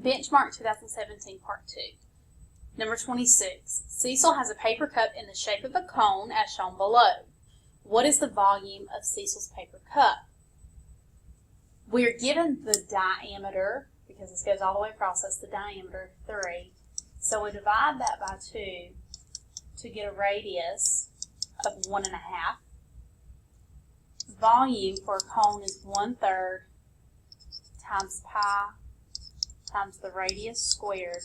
Benchmark 2017 Part 2. Number 26. Cecil has a paper cup in the shape of a cone as shown below. What is the volume of Cecil's paper cup? We are given the diameter, because this goes all the way across, that's the diameter, 3. So we divide that by 2 to get a radius of 1.5. Volume for a cone is 1/3 times pi times the radius squared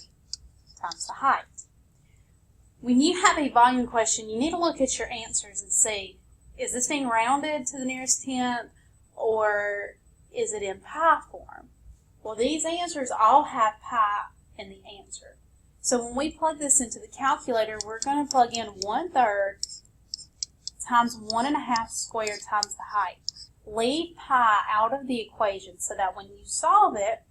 times the height. When you have a volume question, you need to look at your answers and see, is this being rounded to the nearest tenth or is it in pi form? Well, these answers all have pi in the answer. So when we plug this into the calculator, we're going to plug in 1/3 times 1.5 squared times the height. Leave pi out of the equation so that when you solve it,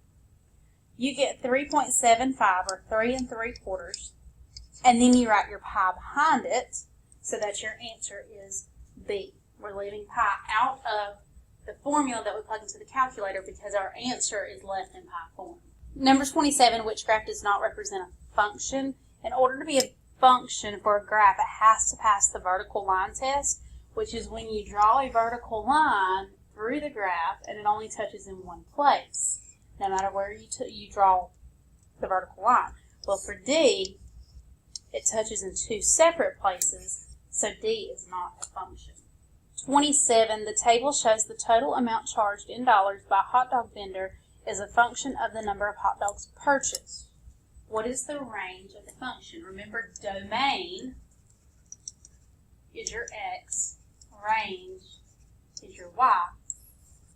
you get 3.75 or 3 3/4, and then you write your pi behind it so that your answer is B. We're leaving pi out of the formula that we plug into the calculator because our answer is left in pi form. Number 27, which graph does not represent a function? In order to be a function for a graph, it has to pass the vertical line test, which is when you draw a vertical line through the graph and it only touches in one place, no matter where you draw the vertical line. Well, for D, it touches in 2 separate places, so D is not a function. 27, the table shows the total amount charged in dollars by a hot dog vendor is a function of the number of hot dogs purchased. What is the range of the function? Remember, domain is your x, range is your y.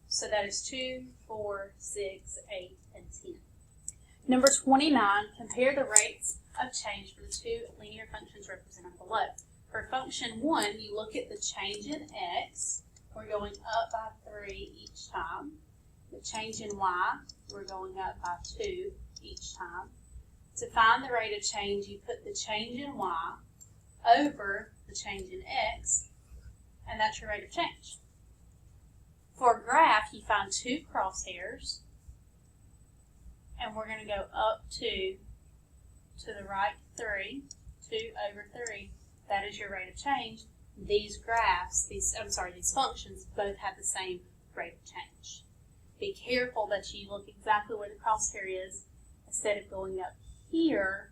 So that is 2, 4, 6, 8, and 10. Number 29, compare the rates of change for the 2 linear functions represented below. For function 1, you look at the change in x. We're going up by 3 each time. The change in y, we're going up by 2 each time. To find the rate of change, you put the change in y over the change in x, and that's your rate of change. For a graph, you find 2 crosshairs, and we're going to go up 2 to the right 3, 2 over 3. That is your rate of change. These graphs, these functions, both have the same rate of change. Be careful that you look exactly where the crosshair is instead of going up here,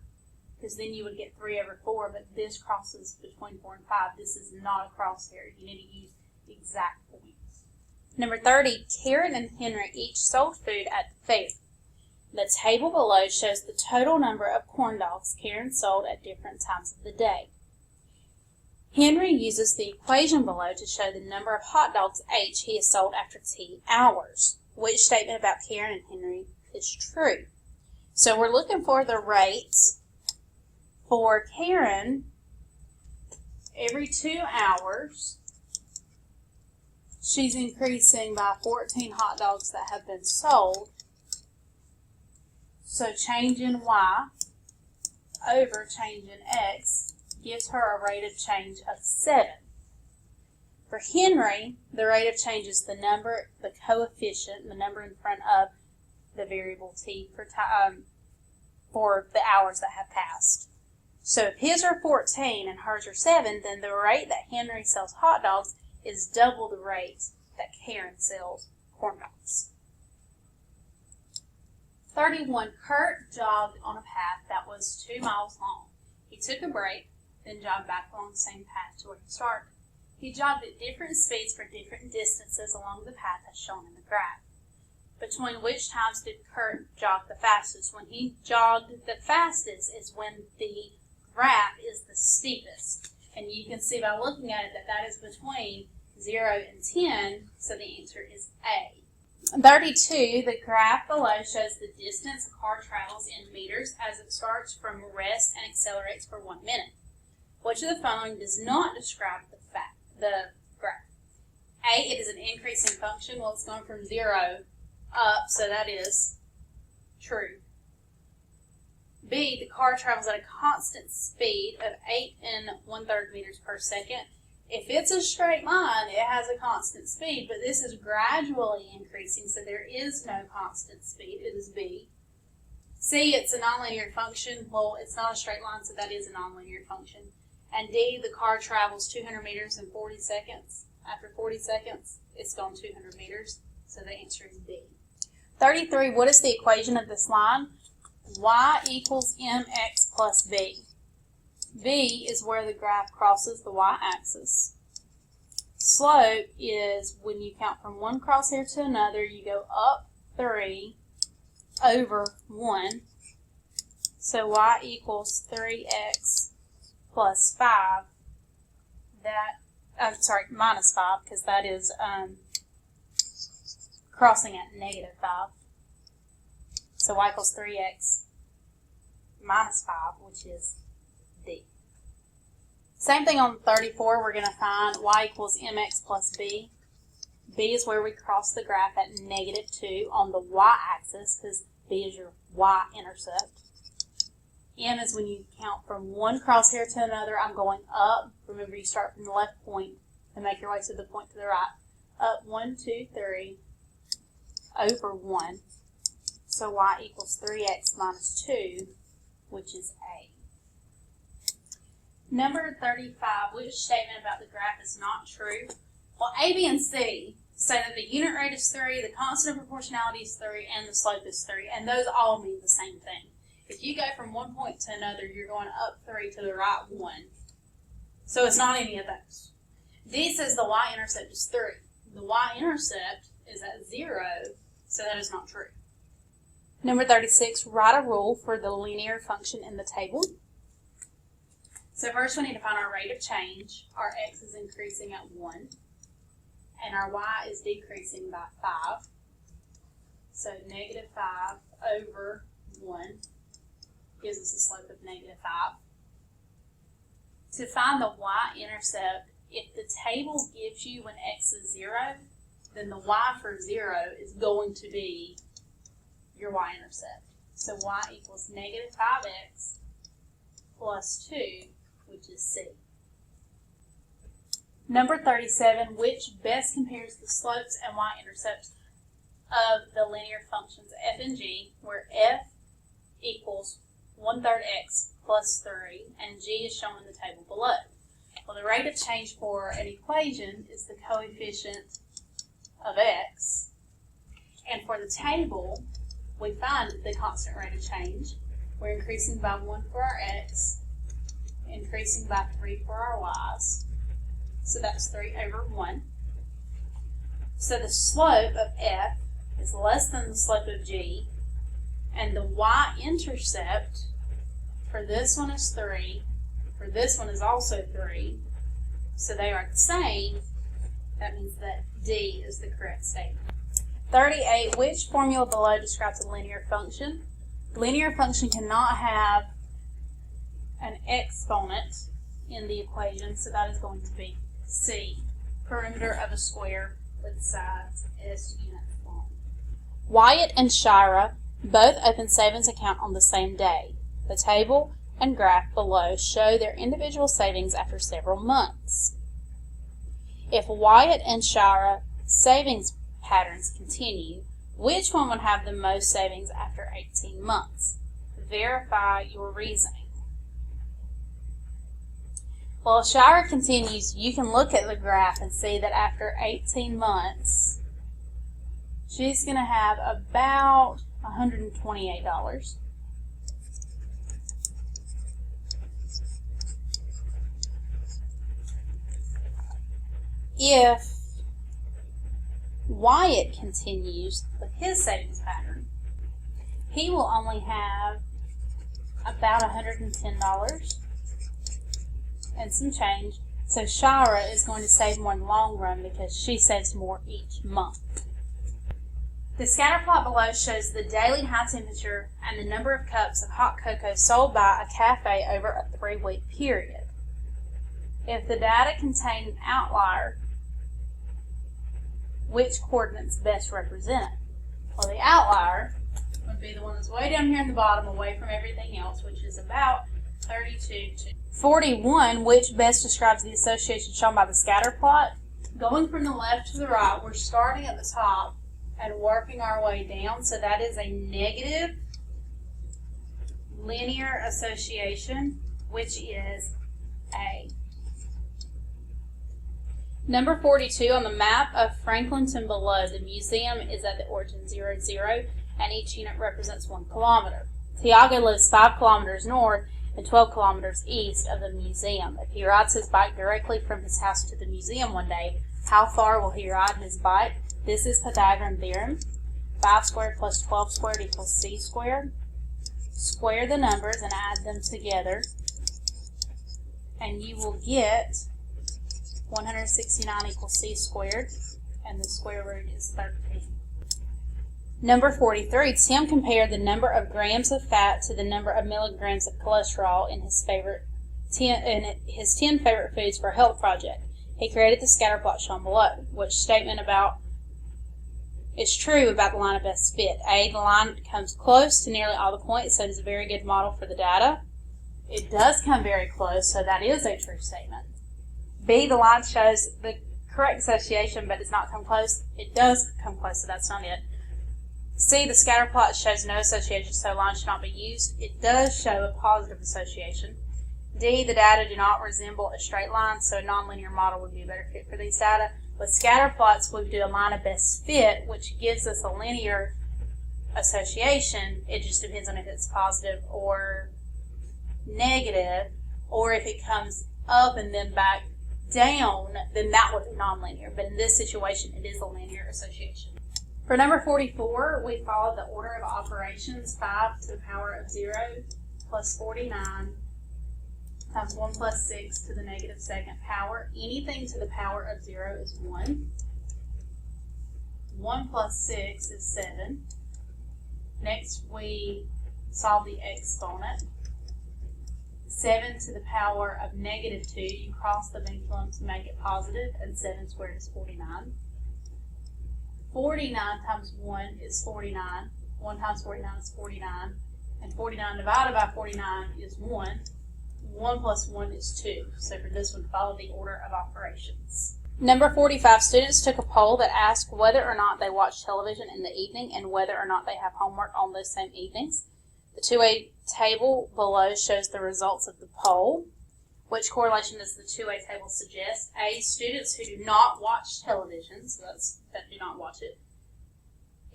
because then you would get 3 over 4, but this crosses between 4 and 5. This is not a crosshair. You need to use exact points. Number 30, Karen and Henry each sold food at the fair. The table below shows the total number of corn dogs Karen sold at different times of the day. Henry uses the equation below to show the number of hot dogs H he has sold after T hours. Which statement about Karen and Henry is true? So we're looking for the rates for Karen. Every 2 hours, she's increasing by 14 hot dogs that have been sold. So change in Y over change in X gives her a rate of change of 7. For Henry, the rate of change is the number, the coefficient, the number in front of the variable T for time for the hours that have passed. So if his are 14 and hers are 7, then the rate that Henry sells hot dogs is double the rate that Karen sells corn dogs. 31. Kurt jogged on a path that was 2 miles long. He took a break, then jogged back along the same path to where he started. He jogged at different speeds for different distances along the path as shown in the graph. Between which times did Kurt jog the fastest? When he jogged the fastest is when the graph is the steepest. And you can see by looking at it that that is between 0 and 10, so the answer is A. 32, the graph below shows the distance a car travels in meters as it starts from rest and accelerates for 1 minute. Which of the following does not describe the graph? A, it is an increasing function. Well, it's going from 0 up, so that is true. B, the car travels at a constant speed of 8 1/3 meters per second. If it's a straight line, it has a constant speed, but this is gradually increasing, so there is no constant speed. It is B. C, it's a nonlinear function. Well, it's not a straight line, so that is a nonlinear function. And D, the car travels 200 meters in 40 seconds. After 40 seconds, it's gone 200 meters. So the answer is D. 33, what is the equation of this line? Y equals mx plus b. B is where the graph crosses the y-axis. Slope is when you count from one crosshair to another, you go up 3 over 1. So y equals 3x plus 5. Minus 5, because that is crossing at negative 5. So y equals 3x minus 5, which is D. Same thing on 34, we're going to find y equals mx plus b. B is where we cross the graph at negative 2 on the y-axis, because b is your y-intercept. M is when you count from one crosshair to another. I'm going up. Remember, you start from the left point and make your way to the point to the right. Up 1, 2, 3 over 1. So y equals 3x minus 2, which is A. Number 35, which statement about the graph is not true? Well, A, B, and C say that the unit rate is 3, the constant of proportionality is 3, and the slope is 3, and those all mean the same thing. If you go from one point to another, you're going up 3 to the right 1. So it's not any of those. D says the y-intercept is 3. The y-intercept is at 0, so that is not true. Number 36, write a rule for the linear function in the table. So first we need to find our rate of change. Our x is increasing at 1, and our y is decreasing by 5. So negative 5 over 1 gives us a slope of negative 5. To find the y-intercept, if the table gives you when x is 0, then the y for 0 is going to be your y-intercept. So y equals negative 5x plus 2, which is C. Number 37, which best compares the slopes and y-intercepts of the linear functions f and g, where f equals 1/3 x plus 3, and g is shown in the table below. Well, the rate of change for an equation is the coefficient of x, and for the table, we find the constant rate of change. We're increasing by 1 for our x, increasing by 3 for our y's, so that's 3 over 1. So the slope of f is less than the slope of g, and the y-intercept for this one is 3, for this one is also 3, so they are the same. That means that D is the correct statement. 38, which formula below describes a linear function? Linear function cannot have an exponent in the equation, so that is going to be C, perimeter of a square with sides S units long. Wyatt and Shira both opened savings account on the same day. The table and graph below show their individual savings after several months. If Wyatt and Shira savings patterns continue, which one would have the most savings after 18 months? Verify your reasoning. Well, if Shira continues, you can look at the graph and see that after 18 months, she's going to have about $128. If Wyatt continues with his savings pattern, he will only have about $110 and some change. So Shira is going to save more in the long run because she saves more each month. The scatter plot below shows the daily high temperature and the number of cups of hot cocoa sold by a cafe over a 3-week period. If the data contain an outlier, which coordinates best represent it? Well, the outlier would be the one that's way down here in the bottom, away from everything else, which is about 32 to 41, which best describes the association shown by the scatter plot. Going from the left to the right, we're starting at the top and working our way down, so that is a negative linear association, which is A. Number 42, on the map of Franklinton below, the museum is at the origin 0, 0, and each unit represents 1 kilometer. Tiago lives 5 kilometers north and 12 kilometers east of the museum. If he rides his bike directly from his house to the museum one day, how far will he ride his bike? This is Pythagorean theorem. 5 squared plus 12 squared equals c squared. Square the numbers and add them together, and you will get 169 equals c squared, and the square root is 13. Number 43, Tim compared the number of grams of fat to the number of milligrams of cholesterol in his 10 favorite foods for a health project. He created the scatterplot shown below. Which statement is true about the line of best fit? A, the line comes close to nearly all the points, so it is a very good model for the data. It does come very close, so that is a true statement. B, the line shows the correct association, but does not come close. It does come close, so that's not it. C, the scatter plot shows no association, so line should not be used. It does show a positive association. D, the data do not resemble a straight line, so a nonlinear model would be a better fit for these data. With scatter plots, we do a line of best fit, which gives us a linear association. It just depends on if it's positive or negative, or if it comes up and then back down, then that would be nonlinear. But in this situation, it is a linear association. For number 44, we follow the order of operations. 5 to the power of 0 plus 49 times 1 plus 6 to the negative second power. Anything to the power of 0 is 1. 1 plus 6 is 7. Next, we solve the exponent. 7 to the power of negative 2, you cross the vinculum to make it positive, and 7 squared is 49. 49 times 1 is 49. 1 times 49 is 49. And 49 divided by 49 is 1. 1 plus 1 is 2. So for this one, follow the order of operations. Number 45, students took a poll that asked whether or not they watch television in the evening and whether or not they have homework on those same evenings. The two-way table below shows the results of the poll. Which correlation does the two-way table suggest? A, students who do not watch television, so that do not watch it,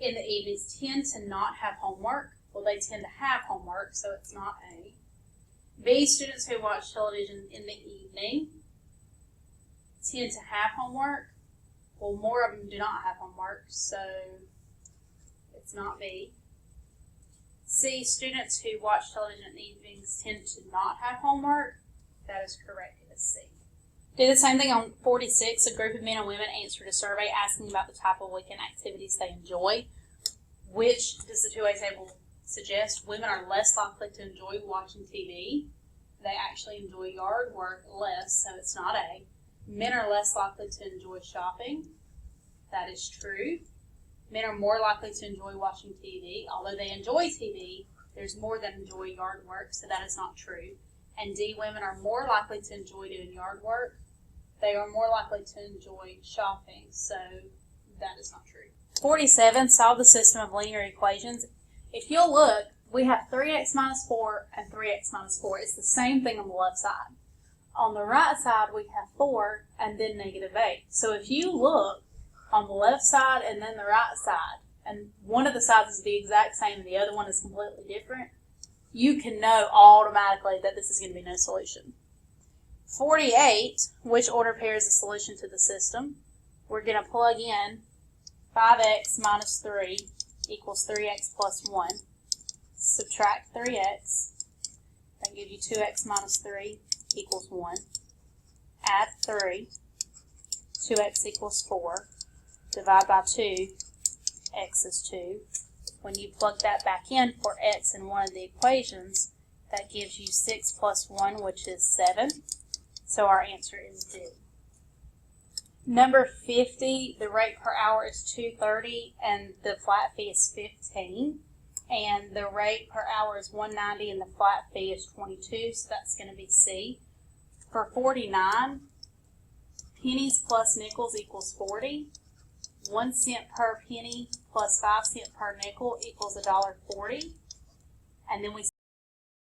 in the evenings tend to not have homework. Well, they tend to have homework, so it's not A. B, students who watch television in the evening tend to have homework. Well, more of them do not have homework, so it's not B. C, students who watch television in the evenings tend to not have homework. That is correct. It is C. Do the same thing on 46. A group of men and women answered a survey asking about the type of weekend activities they enjoy. Which does the two-way table suggest? Women are less likely to enjoy watching TV. They actually enjoy yard work less, so it's not A. Men are less likely to enjoy shopping. That is true. Men are more likely to enjoy watching TV. Although they enjoy TV, there's more that enjoy yard work, so that is not true. And D, women are more likely to enjoy doing yard work. They are more likely to enjoy shopping, so that is not true. 47, solve the system of linear equations. If you'll look, we have 3x minus 4 and 3x minus 4. It's the same thing on the left side. On the right side, we have 4 and then negative 8. So if you look on the left side and then the right side, and one of the sides is the exact same and the other one is completely different, you can know automatically that this is going to be no solution. 48, which order pairs the solution to the system? We're going to plug in 5x minus 3 equals 3x plus 1. Subtract 3x. That gives you 2x minus 3 equals 1. Add 3. 2x equals 4. Divide by 2. X is 2. When you plug that back in for x in one of the equations, that gives you 6 plus 1, which is 7. So our answer is D. Number 50, the rate per hour is 2.30 and the flat fee is 15. And the rate per hour is 1.90 and the flat fee is 22, so that's going to be C. For 49, pennies plus nickels equals 40. 1 cent per penny plus 5 cents per nickel equals $1.40. And then we